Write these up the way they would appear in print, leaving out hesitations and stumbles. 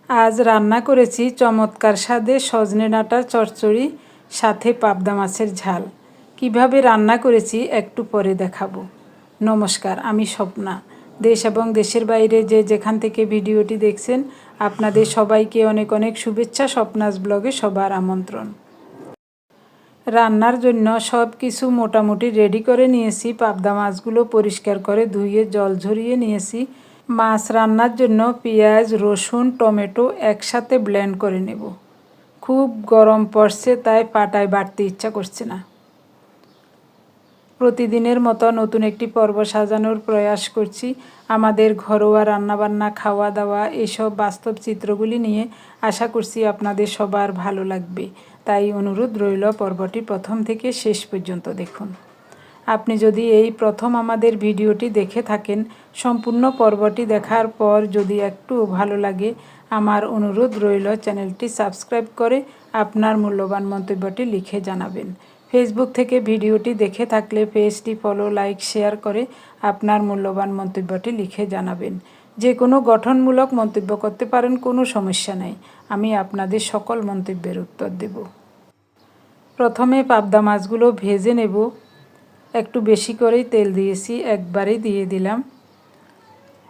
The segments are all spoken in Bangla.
আজ রান্না করেছি চমৎকার স্বাদে সজনে ডাঁটার চচ্চড়ি, সাথে পাবদা মাছের ঝাল। কিভাবে রান্না করেছি একটু পরে দেখাবো। নমস্কার, আমি স্বপ্না। দেশ এবং দেশের বাইরে যে যেখান থেকে ভিডিওটি দেখছেন, আপনাদের সবাইকে অনেক অনেক শুভেচ্ছা। স্বপ্নাস ব্লগে সবার আমন্ত্রণ। রান্নার জন্য সব কিছু মোটামুটি রেডি করে নিয়েছি। পাবদা মাছগুলো পরিষ্কার করে ধুয়ে জল ঝরিয়ে নিয়েছি। মাছ রান্নার জন্য পেঁয়াজ, রসুন, টমেটো একসাথে ব্লেন্ড করে নেব। খুব গরম পড়ছে, তাই পাটায় বাটতে ইচ্ছা করছে না। প্রতিদিনের মতো নতুন একটি পর্ব সাজানোর প্রয়াস করছি। আমাদের ঘরোয়া রান্নাবান্না, খাওয়া দাওয়া, এসব বাস্তব চিত্রগুলি নিয়ে আশা করছি আপনাদের সবার ভালো লাগবে। তাই অনুরোধ রইল, পর্বটি প্রথম থেকে শেষ পর্যন্ত দেখুন। আপনি যদি এই প্রথম আমাদের ভিডিওটি দেখে থাকেন, সম্পূর্ণ পর্বটি দেখার পর যদি একটু ভালো লাগে, আমার অনুরোধ রইল চ্যানেলটি সাবস্ক্রাইব করে আপনার মূল্যবান মন্তব্যটি লিখে জানাবেন। ফেসবুক থেকে ভিডিওটি দেখে থাকলে পেজটি ফলো, লাইক, শেয়ার করে আপনার মূল্যবান মন্তব্যটি লিখে জানাবেন। যে কোনো গঠনমূলক মন্তব্য করতে পারেন, কোনো সমস্যা নেই। আমি আপনাদের সকল মন্তব্যের উত্তর দেব। প্রথমে পাবদা মাছগুলো ভেজে নেব। একটু বেশি করেই তেল দিয়েছি, একবারেই দিয়ে দিলাম।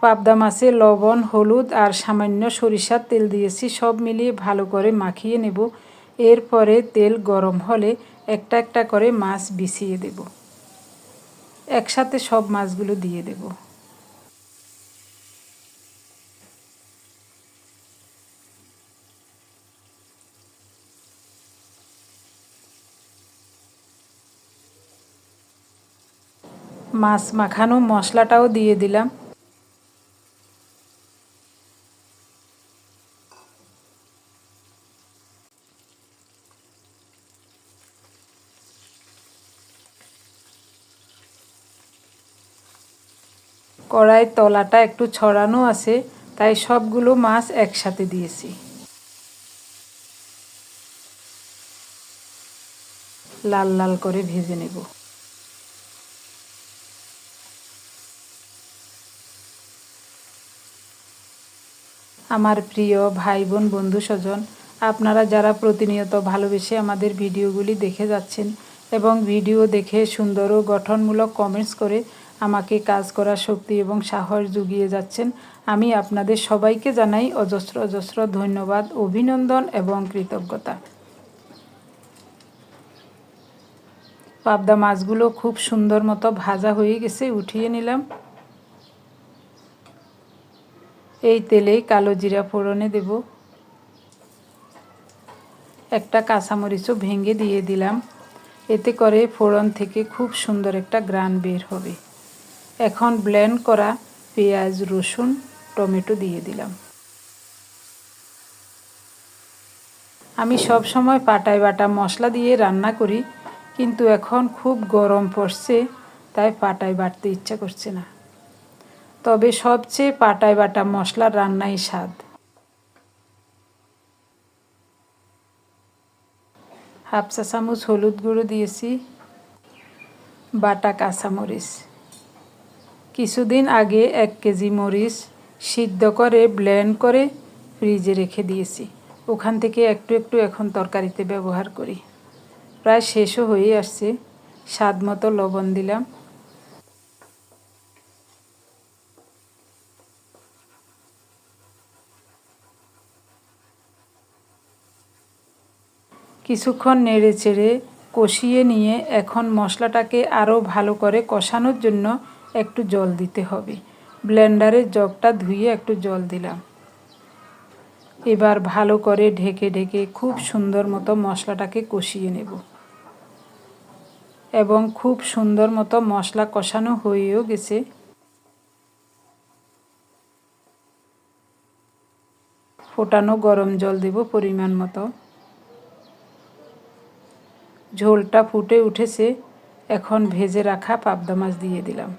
পাবদা মাছে লবণ, হলুদ আর সামান্য সরিষার তেল দিয়েছি। সব মিলিয়ে ভালো করে মাখিয়ে নেব। এরপরে তেল গরম হলে একটা একটা করে মাছ বিছিয়ে দেব। একসাথে সব মাছগুলো দিয়ে দেব। মাছ মাখানো মশলাটাও দিয়ে দিলাম। কড়াইয়ের তলাটা একটু ছড়ানো আছে, তাই সবগুলো মাছ একসাথে দিয়েছি। লাল লাল করে ভেজে নেব। আমার প্রিয় ভাই বোন, বন্ধু স্বজন, আপনারা যারা প্রতিনিয়ত ভালোবেসে আমাদের ভিডিওগুলি দেখে যাচ্ছেন এবং ভিডিও দেখে সুন্দর ও গঠনমূলক কমেন্টস করে আমাকে কাজ করার শক্তি এবং সাহস জুগিয়ে যাচ্ছেন, আমি আপনাদের সবাইকে জানাই অজস্র অজস্র ধন্যবাদ, অভিনন্দন এবং কৃতজ্ঞতা। পাবদা মাছগুলো খুব সুন্দর মতো ভাজা হয়ে গেছে, উঠিয়ে নিলাম। এই তেলেই কালো জিরা ফোড়নে দেব। একটা কাঁচামরিচও ভেঙে দিয়ে দিলাম। এতে করে ফোড়ন থেকে খুব সুন্দর একটা ঘ্রাণ বের হবে। এখন ব্লেন্ড করা পেঁয়াজ, রসুন, টমেটো দিয়ে দিলাম। আমি সব সময় পাটায় বাটা মশলা দিয়ে রান্না করি, কিন্তু এখন খুব গরম পড়ছে, তাই পাটায় বাটতে ইচ্ছা করছে না। তবে সবচেয়ে পাটায় বাটা মশলার রান্নাই স্বাদ। হাফ চা চামচ হলুদ গুঁড়ো দিয়েছি। বাটা কাঁচামরিচ। কিছুদিন আগে 1 কেজি মরিচ সিদ্ধ করে ব্লেন্ড করে ফ্রিজে রেখে দিয়েছি। ওখান থেকে একটু একটু এখন তরকারিতে ব্যবহার করি। প্রায় শেষও হয়ে আসছে। স্বাদ মতো লবণ দিলাম। কিছুক্ষণ নেড়ে চেড়ে কষিয়ে নিয়ে এখন মশলাটাকে আরও ভালো করে কষানোর জন্য একটু জল দিতে হবে। ব্লেন্ডারের জগটা ধুয়ে একটু জল দিলাম। এবার ভালো করে ঢেকে ঢেকে খুব সুন্দর মতো মশলাটাকে কষিয়ে নেব। এবং খুব সুন্দর মতো মশলা কষানো হয়েও গেছে। ফোটানো গরম জল দেব পরিমাণ মতো। ঝোলটা ফুটে উঠেছে। এখন ভেজে রাখা পাবদা মাছ দিয়ে দিলাম।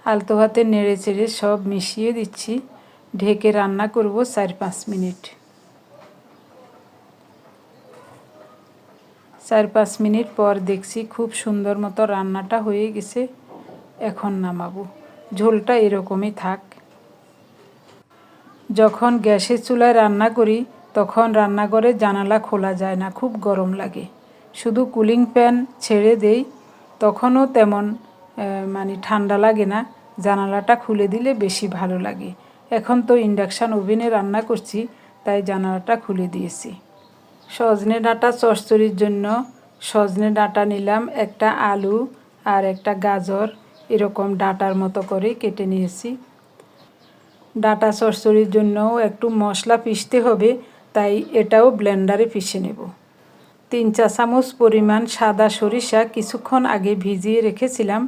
আলতো হাতে নেড়ে চেড়ে সব মিশিয়ে দিচ্ছি। ঢেকে রান্না করব 4-5 মিনিট। 4-5 মিনিট পর দেখছি খুব সুন্দর মতো রান্নাটা হয়ে গেছে। এখন নামাবো। ঝোলটা এরকমই থাক। যখন গ্যাসের চুলায় রান্না করি তখন রান্নাঘরের জানালা খোলা যায় না, খুব গরম লাগে। শুধু কুলিং ফ্যান ছেড়ে দেই, তখনও তেমন ঠান্ডা লাগে না। জানালাটা খুলে দিলে বেশি ভালো লাগে। এখন তো ইন্ডাকশান ওভেনে রান্না করছি, তাই জানালাটা খুলে দিয়েছি। সজনে ডাঁটা চচ্চড়ির জন্য সজনে ডাঁটা নিলাম, একটা আলু আর একটা গাজর এরকম ডাঁটার মতো করে কেটে নিয়েছি। ডাঁটা চচ্চড়ির জন্যও একটু মশলা পিষতে হবে, তাই এটাও ব্লেন্ডারে পিষে নেব। 3 চা চামচ পরিমাণ সাদা সরিষা কিছুক্ষণ আগে ভিজিয়ে রেখেছিলাম,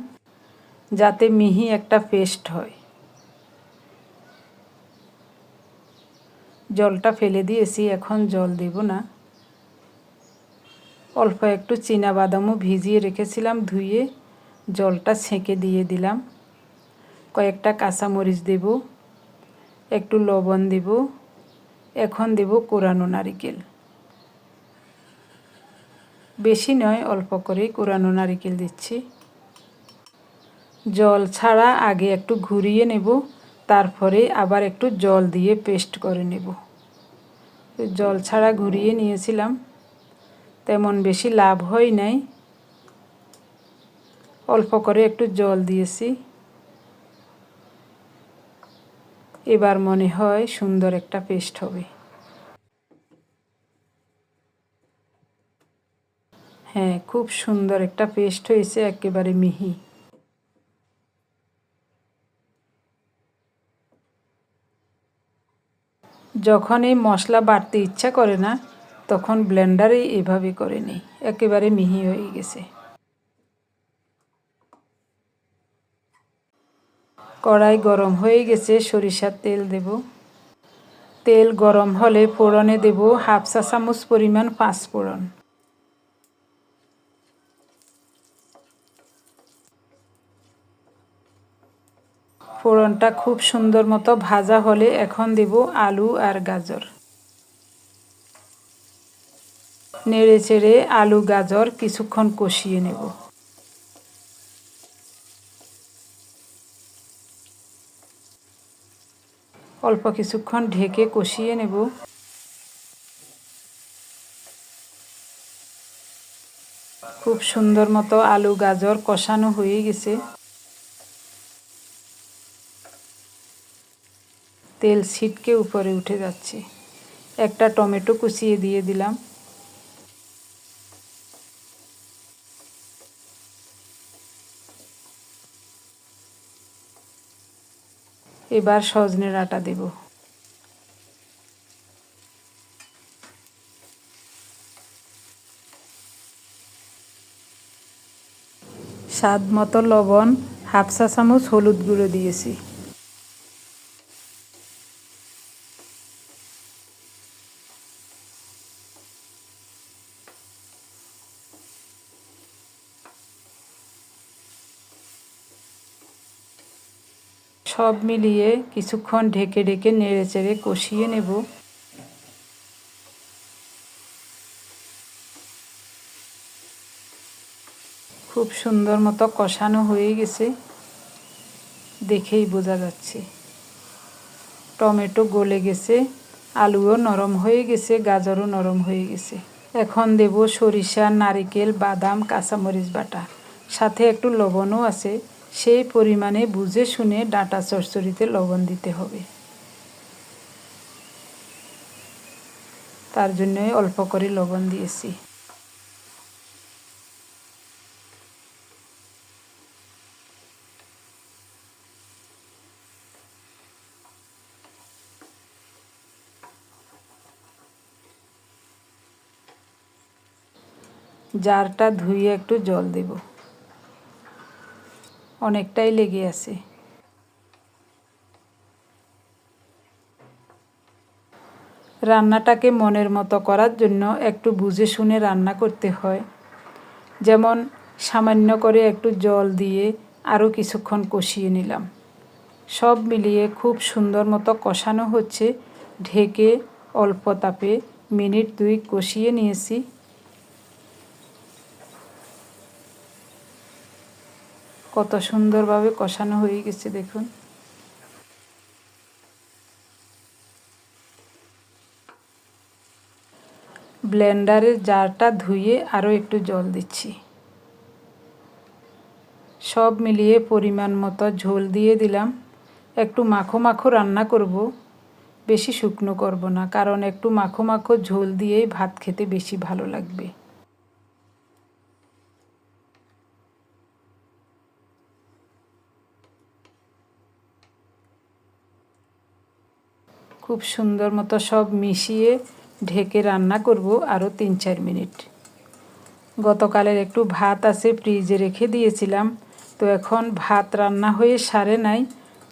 যাতে মিহি একটা পেস্ট হয়। জলটা ফেলে দিয়েছি, এখন জল দেব না। অল্প একটু চীনাবাদামও ভিজিয়ে রেখেছিলাম, ধুয়ে জলটা ছেঁকে দিয়ে দিলাম। কয়েকটা কাঁচামরিচ দেব, একটু লবণ দেব। এখন দেব কোরানো নারিকেল। বেশি নয়, অল্প করেই কোরানো নারিকেল দিচ্ছি। জল ছাড়া আগে একটু ঘুরিয়ে নেব, তারপরে আবার একটু জল দিয়ে পেস্ট করে নেব। জল ছাড়া ঘুরিয়ে নিয়েছিলাম, তেমন বেশি লাভ হয় নাই। অল্প করে একটু জল দিয়েছি। এবার মনে হয় সুন্দর একটা পেস্ট হবে। হ্যাঁ, খুব সুন্দর একটা পেস্ট হয়েছে, একেবারে মিহি। যখন এই মশলা বাটতে ইচ্ছা করে না, তখন ব্লেন্ডারে এভাবে করে নিই, একেবারে মিহি হয়ে গেছে। কড়াই গরম হয়ে গেছে, সরিষার তেল দেব। তেল গরম হলে ফোড়নে দেব 1/2 চা চামচ পরিমাণ পাঁচফোড়ন। ফোড়নটা খুব সুন্দর মতো ভাজা হলে এখন দেব আলু আর গাজর। নেড়ে চেড়ে আলু গাজর কিছুক্ষণ কষিয়ে নেব। অল্প কিছুক্ষণ ঢেকে কষিয়ে নেব। খুব সুন্দর মতো আলু গাজর কষানো হয়ে গেছে। তেল ছিটকে উপরে উঠে যাচ্ছে। একটা টমেটো কুচিয়ে দিয়ে দিলাম। এবার সজনে ডাঁটা দেব। স্বাদ মতো লবণ, 1/2 চা চামচ হলুদ গুঁড়ো দিয়েছি। সব মিলিয়ে কিছুক্ষণ ঢেকে ঢেকে নেড়ে চেড়ে কষিয়ে নেব। খুব সুন্দর মতো কষানো হয়ে গেছে, দেখেই বোঝা যাচ্ছে। টমেটো গলে গেছে, আলুও নরম হয়ে গেছে, গাজরও নরম হয়ে গেছে। এখন দেব সরিষা, নারিকেল, বাদাম, কাঁচামরিচ বাটা, সাথে একটু লবণও আছে। সেই পরিমাণে বুঝে শুনে ডাঁটা চচ্চড়িতে লবণ দিতে হবে, তার জন্যই অল্প করে লবণ দিয়েছি। জারটা ধুয়ে একটু জল দেব, অনেকটাই লেগে আছে। রান্নাটাকে মনের মতো করার জন্য একটু বুঝে শুনে রান্না করতে হয়। যেমন সামান্য করে একটু জল দিয়ে আরও কিছুক্ষণ কষিয়ে নিলাম। সব মিলিয়ে খুব সুন্দর মতো কষানো হচ্ছে। ঢেকে অল্প তাপে মিনিট 2 কষিয়ে নিয়েছি। কত সুন্দরভাবে কষানো হয়ে গেছে দেখুন। ব্লেন্ডারের জারটা ধুয়ে আরও একটু জল দিচ্ছি। সব মিলিয়ে পরিমাণ মতো ঝোল দিয়ে দিলাম। একটু মাখো মাখো রান্না করব, বেশি শুকনো করব না, কারণ একটু মাখো মাখো ঝোল দিয়েই ভাত খেতে বেশি ভালো লাগবে। খুব সুন্দর মতো সব মিশিয়ে ঢেকে রান্না করব আরও 3-4 মিনিট। গতকালের একটু ভাত আছে, ফ্রিজে রেখে দিয়েছিলাম, তো এখন ভাত রান্না হয়ে সারে নাই।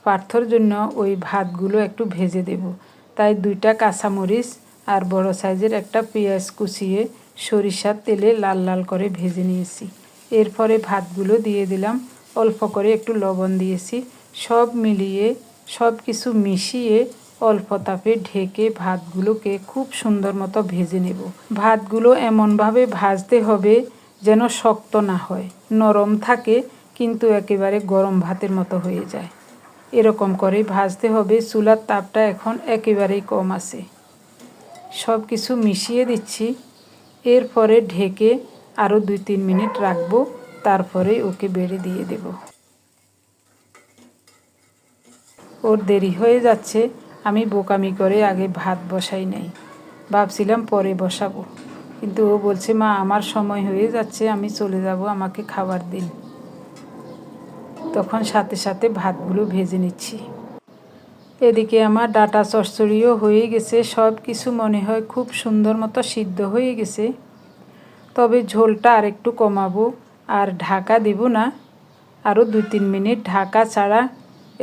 পার্থর জন্য ওই ভাতগুলো একটু ভেজে দেব, তাই 2টা কাঁচামরিচ আর বড় সাইজের একটা পেঁয়াজ কুচিয়ে সরিষার তেলে লাল লাল করে ভেজে নিয়েছি। এরপরে ভাতগুলো দিয়ে দিলাম, অল্প করে একটু লবণ দিয়েছি। সব মিলিয়ে সব কিছু মিশিয়ে অল্প তাপে ঢেকে ভাতগুলোকে খুব সুন্দর মতো ভেজে নেব। ভাতগুলো এমনভাবে ভাজতে হবে যেন শক্ত না হয়, নরম থাকে কিন্তু একেবারে গরম ভাতের মতো হয়ে যায়। এরকম করেই ভাজতে হবে। চুলার তাপটা এখন একেবারেই কম আছে। সব কিছু মিশিয়ে দিচ্ছি। এরপরে ঢেকে আরও 2-3 মিনিট রাখবো, তারপরে ওকে বেড়ে দিয়ে দেব। ওর দেরি হয়ে যাচ্ছে, আমি বোকামি করে আগে ভাত বসাই নাই, ভাবছিলাম পরে বসাবো, কিন্তু ও বলছে মা আমার সময় হয়ে যাচ্ছে, আমি চলে যাব, আমাকে খাবার দিন। তখন সাথে সাথে ভাতগুলো ভেজে নিচ্ছি। এদিকে আমার ডাটা চচ্চড়িও হয়ে গেছে। সব কিছু মনে হয় খুব সুন্দর মতো সিদ্ধ হয়ে গেছে, তবে ঝোলটা আর একটু কমাবো, আর ঢাকা দেব না। আরও 2-3 মিনিট ঢাকা ছাড়া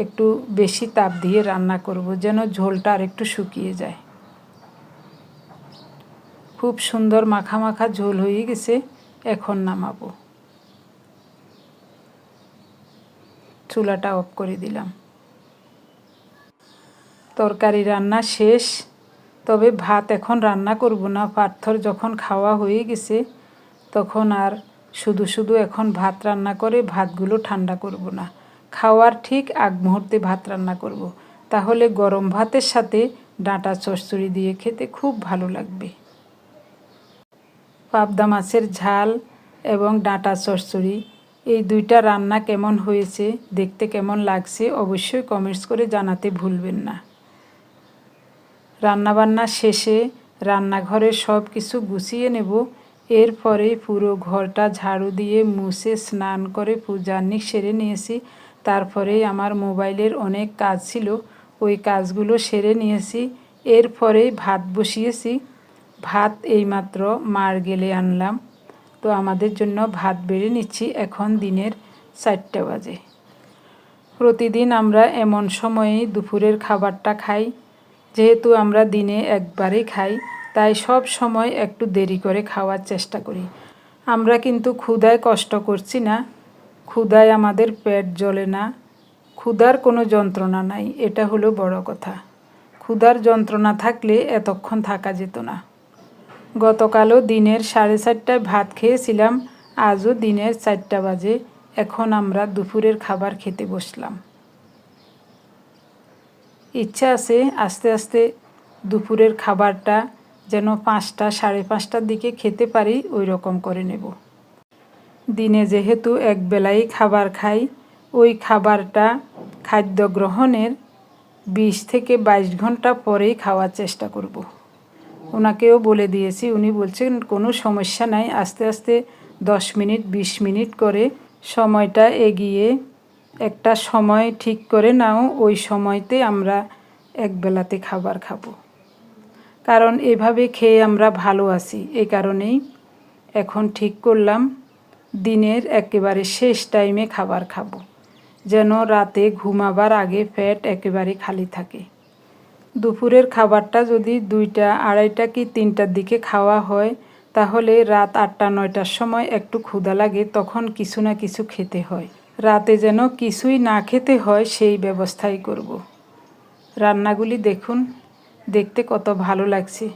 একটু বেশি তাপ দিয়ে রান্না করব, যেন ঝোলটা আর একটু শুকিয়ে যায়। খুব সুন্দর মাখা মাখা ঝোল হয়ে গেছে, এখন নামাবো। চুলাটা অফ করে দিলাম। তরকারি রান্না শেষ, তবে ভাত এখন রান্না করব না। পার্থর যখন খাওয়া হয়ে গেছে তখন আর শুধু শুধু এখন ভাত রান্না করে ভাতগুলো ঠান্ডা করব না। খাওয়ার ঠিক আগ মুহূর্তে ভাত রান্না করব, তাহলে গরম ভাতের সাথে ডাঁটা চচ্চড়ি দিয়ে খেতে খুব ভালো লাগবে। পাবদা মাছের ঝাল এবং ডাঁটা চচ্চড়ি, এই 2টা রান্না কেমন হয়েছে, দেখতে কেমন লাগছে অবশ্যই কমেন্টস করে জানাতে ভুলবেন না। রান্নাবান্না শেষে রান্নাঘরের সব কিছু গুছিয়ে নেব। এরপরে পুরো ঘরটা ঝাড়ু দিয়ে মুছে স্নান করে পূজার্নিক সেরে নিয়েছি। তারপরেই আমার মোবাইলের অনেক কাজ ছিল, ওই কাজগুলো সেরে নিয়েছি। এরপরে ভাত বসিয়েছি। ভাত এইমাত্র মার গেলে আনলাম, তো আমাদের জন্য ভাত বেড়ে নিচ্ছি। এখন দিনের 4টা বাজে। প্রতিদিন আমরা এমন সময়েই দুপুরের খাবারটা খাই, যেহেতু আমরা দিনে একবারই খাই, তাই সব সময় একটু দেরি করে খাওয়ার চেষ্টা করি। আমরা কিন্তু ক্ষুধায় কষ্ট করছি না, ক্ষুধায় আমাদের পেট জ্বলে না, ক্ষুধার কোনো যন্ত্রণা নাই, এটা হলো বড় কথা। ক্ষুধার যন্ত্রণা থাকলে এতক্ষণ থাকা যেত না। গতকালও দিনের 4:30টায় ভাত খেয়েছিলাম, আজও দিনের 4টা বাজে। এখন আমরা দুপুরের খাবার খেতে বসলাম। ইচ্ছা আছে আস্তে আস্তে দুপুরের খাবারটা যেন 5টা 5:30টার দিকে খেতে পারি, ওই রকম করে নেব। দিনে যেহেতু একবেলাই খাবার খাই, ওই খাবারটা খাদ্য গ্রহণের 20 থেকে 22 ঘন্টা পরেই খাওয়ার চেষ্টা করব। ওনাকেও বলে দিয়েছি, উনি বলছেন কোনো সমস্যা নাই, আস্তে আস্তে 10 মিনিট 20 মিনিট করে সময়টা এগিয়ে একটা সময় ঠিক করে নাও, ওই সময়তে আমরা একবেলাতে খাবার খাবো। কারণ এভাবে খেয়ে আমরা ভালো আছি, এই কারণেই এখন ঠিক করলাম দিনের একেবারে শেষ টাইমে খাবার খাবো, যেন রাতে ঘুমাবার আগে পেট একেবারে খালি থাকে। দুপুরের খাবারটা যদি 2টা 2:30 কি 3টার দিকে খাওয়া হয়, তাহলে রাত 8টা 9টার সময় একটু ক্ষুধা লাগে, তখন কিছু না কিছু খেতে হয়। রাতে যেন কিছুই না খেতে হয় সেই ব্যবস্থাই করব। রান্নাগুলি দেখুন, দেখতে কত ভালো লাগছে।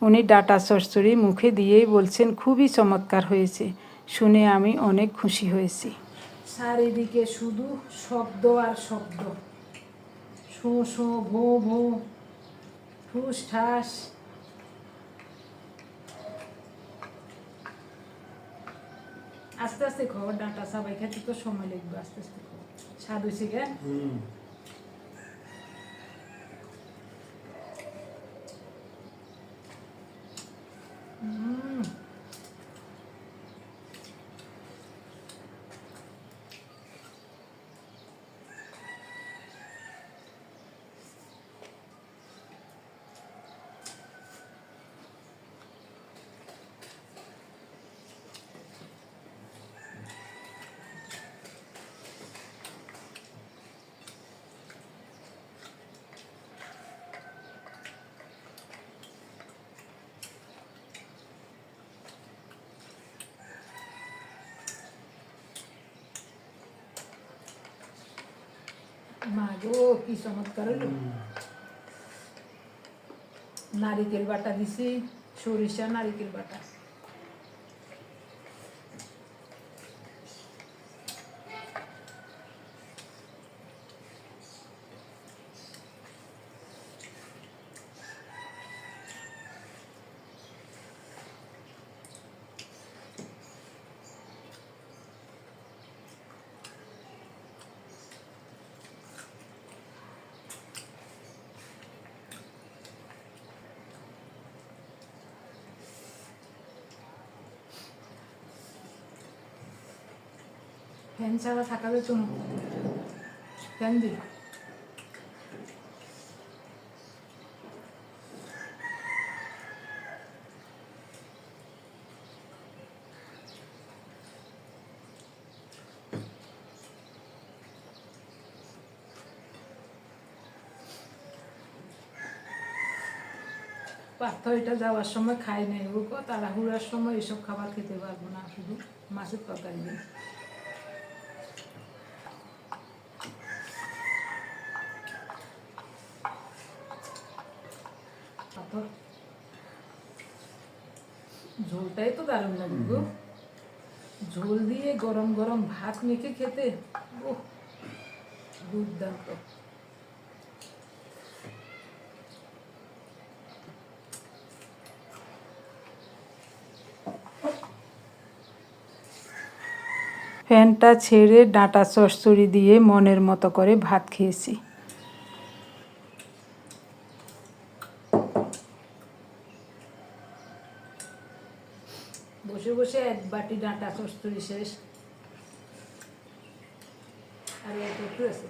উনি ডাটা চচ্চড়ি মুখে দিয়েই বলছেন খুবই চমৎকার হয়েছে, শুনে আমি অনেক খুশি হয়েছি। চারিদিকে শুধু শব্দ আর শব্দ, শো শো ভো ভো, ঠুস ঠাস। আস্তে আস্তে খাও, ডাঁটা সবাই খেতে তো সময় লাগবে, আস্তে আস্তে খাও। স্বাদ হয়েছে গে? মা গো কি চমৎকার হলো। নারিকেল বাটা দিছি, সরিষা নারিকেল বাটা। ফ্যান ছাড়া থাকা যেত না, ফ্যান দিই। পার্থ এটা যাওয়ার সময় খাই নাই, ও তাড়াহুড়ার সময় এসব খাবার খেতে পারবো না, শুধু মাছের তরকারি দিই। ঝোলটাই তো দারুণ লাগে গো, ঝোল দিয়ে গরম গরম ভাত মেখে খেতে ওহ দুর্দান্ত। ফ্যানটা ছেড়ে ডাঁটা চচ্চড়ি দিয়ে মনের মতো করে ভাত খেয়েছি। বসে বসে এক বাটি ডাঁটা চচ্চড়ি শেষ, আর একটু আছে।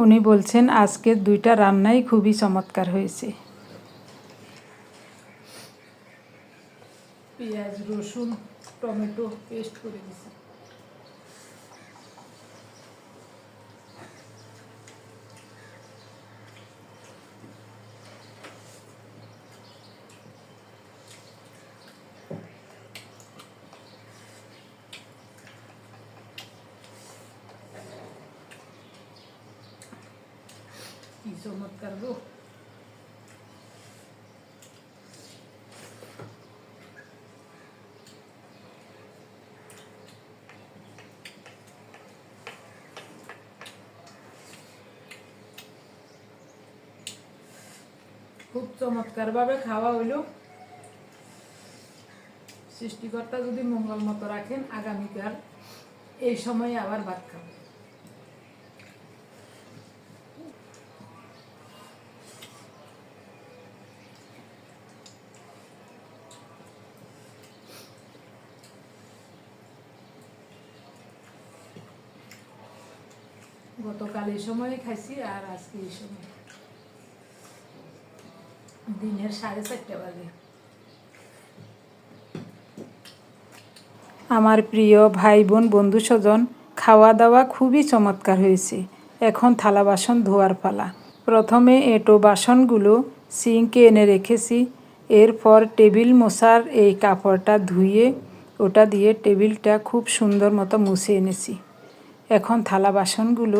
উনি বলছেন আজকের 2টা রান্নাই খুবই চমৎকার হয়েছে। পেঁয়াজ রসুন টমেটো পেস্ট করে দিয়েছি। কি চমৎকার গো। খুব চমৎকার ভাবে খাওয়া হইল। সৃষ্টিকর্তা যদি মঙ্গল মতো রাখেন, আগামীকাল এই সময়ে আবার ভাত খাবো। গতকাল এই সময় খাইছি, আর আজকে এই সময় দিনের 4:30 বাজে। আমার প্রিয় ভাই বোন বন্ধু স্বজন, খাওয়া দাওয়া খুবই চমৎকার হয়েছে। এখন থালা বাসন ধোয়ার পালা। প্রথমে এঁটো বাসনগুলো সিঙ্কে এনে রেখেছি। এরপর টেবিল মোছার এই কাপড়টা ধুয়ে ওটা দিয়ে টেবিলটা খুব সুন্দর মতো মুছে এনেছি। এখন থালা বাসনগুলো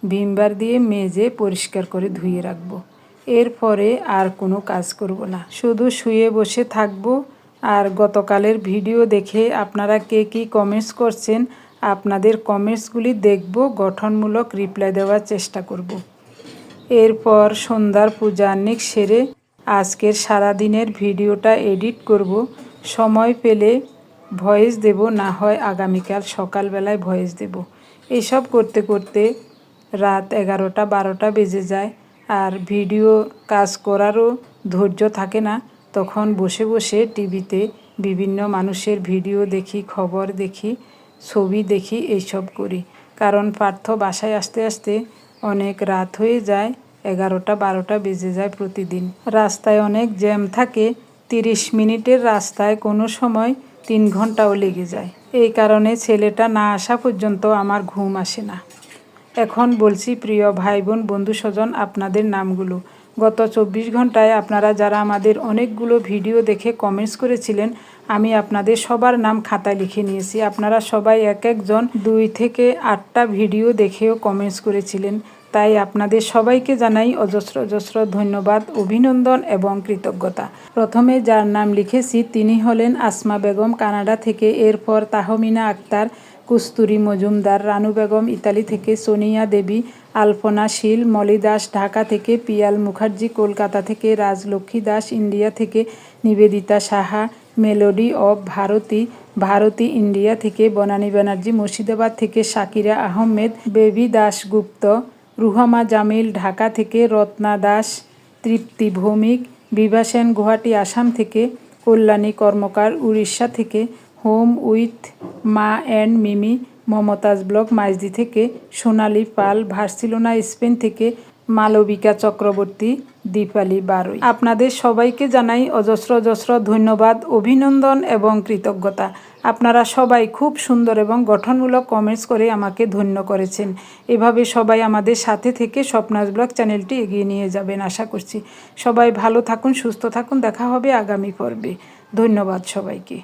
ভিমবার দিয়ে মেজে পরিষ্কার করে ধুয়ে রাখবো। এরপরে আর কোনো কাজ করব না, শুধু শুয়ে বসে থাকবো আর গতকালের ভিডিও দেখে আপনারা কে কী কমেন্টস করছেন আপনাদের কমেন্টসগুলি দেখব, গঠনমূলক রিপ্লাই দেওয়ার চেষ্টা করব। এরপর সন্ধ্যার পূজার্নিক সেরে আজকের সারাদিনের ভিডিওটা এডিট করব। সময় পেলে ভয়েস দেব, না হয় আগামীকাল সকালবেলায় ভয়েস দেব। এসব করতে করতে রাত 11টা 12টা বেজে যায় আর ভিডিও কাজ করারও ধৈর্য থাকে না। তখন বসে বসে টিভিতে বিভিন্ন মানুষের ভিডিও দেখি, খবর দেখি, ছবি দেখি, এইসব করি। কারণ পার্থ বাসায় আসতে আসতে অনেক রাত হয়ে যায়, 11টা 12টা বেজে যায় প্রতিদিন। রাস্তায় অনেক জ্যাম থাকে, 30 মিনিটের রাস্তায় কোনো সময় 3 ঘন্টাও লেগে যায়। এই কারণে ছেলেটা না আসা পর্যন্ত আমার ঘুম আসে না। এখন বলছি প্রিয় ভাই বোন বন্ধু স্বজন আপনাদের নামগুলো। গত 24 ঘন্টায় আপনারা যারা আমাদের অনেকগুলো ভিডিও দেখে কমেন্টস করেছিলেন, আমি আপনাদের সবার নাম খাতায় লিখে নিয়েছি। আপনারা সবাই এক একজন 2 থেকে 8টা ভিডিও দেখেও কমেন্টস করেছিলেন, তাই আপনাদের সবাইকে জানাই অজস্র অজস্র ধন্যবাদ, অভিনন্দন এবং কৃতজ্ঞতা। প্রথমে যার নাম লিখেছি তিনি হলেন আসমা বেগম কানাডা থেকে, এরপর তাহমিনা আক্তার, কস্তুরী মজুমদার, রানু বেগম ইতালি থেকে, সোনিয়া দেবী, আলপনা শীল, মলি দাস ঢাকা থেকে, পিয়াল মুখার্জি কলকাতা থেকে, রাজলক্ষ্মী দাস ইন্ডিয়া থেকে, Nivedita Saha, melody of Bharati Bharati India থেকে, বনানী ব্যানার্জি মুর্শিদাবাদ থেকে, শাকিরা আহমেদ, বেবি দাশগুপ্ত, রুহামা জামিল ঢাকা থেকে, রত্না দাস, তৃপ্তি ভৌমিক, বিভা সেন গুয়াহাটি আসাম থেকে, কল্যাণী কর্মকার উড়িষ্যা থেকে, home with Maa and Mimi Momtaz blog Maijdi থেকে, সোনালী পাল বার্সেলোনা স্পেন থেকে, মালবিকা চক্রবর্তী, দীপালি বারোই। আপনাদের সবাইকে জানাই অজস্র অজস্র ধন্যবাদ, অভিনন্দন এবং কৃতজ্ঞতা। আপনারা সবাই খুব সুন্দর এবং গঠনমূলক কমেন্টস করে আমাকে ধন্য করেছেন। এভাবে সবাই আমাদের সাথে থেকে স্বপ্নাজ ব্লগ চ্যানেলটি এগিয়ে নিয়ে যাবেন আশা করছি। সবাই ভালো থাকুন, সুস্থ থাকুন, দেখা হবে আগামী পর্বে। ধন্যবাদ সবাইকে।